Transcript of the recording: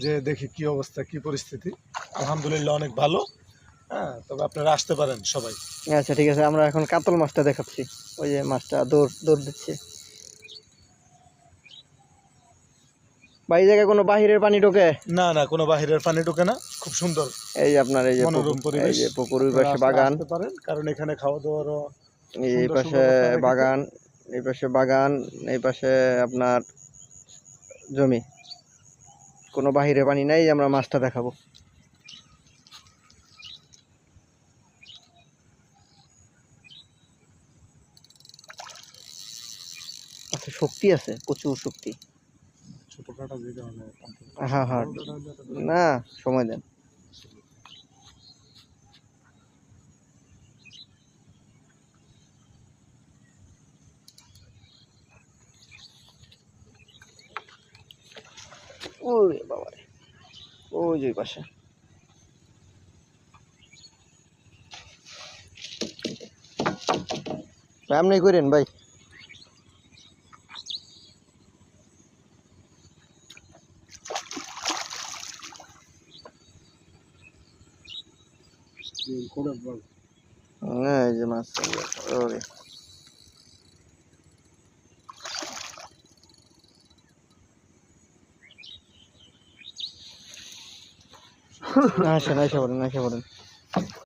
যে দেখি কি অবস্থা, কি পরিস্থিতি। আলহামদুলিল্লাহ অনেক ভালো। হ্যাঁ, তবে আপনারা আসতে পারেন সবাই। আচ্ছা ঠিক আছে, আমরা এখন কাতল মাছটা দেখাচ্ছি। ওই যে মাছটা দৌড় দিচ্ছে। বা এই জায়গায় কোনো বাহিরের পানি ঢোকে? না না, কোনো বাহিরের পানি ঢোকে না, খুব সুন্দর এই যে আপনার এই যে মনোরম পরিবেশ। এই যে পুকুর, ওই আপনারা পাশে বাগান, আসতে পারেন, কারণ এখানে খাওয়া দাওয়ারও এই সুন্দর পাশে সুব্যবস্থা রেখেছে। বাগান, এই পাশে বাগান, এই পাশে আপনার জমি, কোনো বাহিরে পানি নাই। আমরা মাছটা দেখাবো। আচ্ছা, শক্তি আছে, প্রচুর শক্তি। ছোট কাটা যেটা মানে হ্যাঁ হ্যাঁ, না সময় দেন। ওরে বাবা, ওই যে পাশে। ভাই আপনি করেন ভাই। না এই যে মাছ, ওরে আসেন, এসে পড়েন।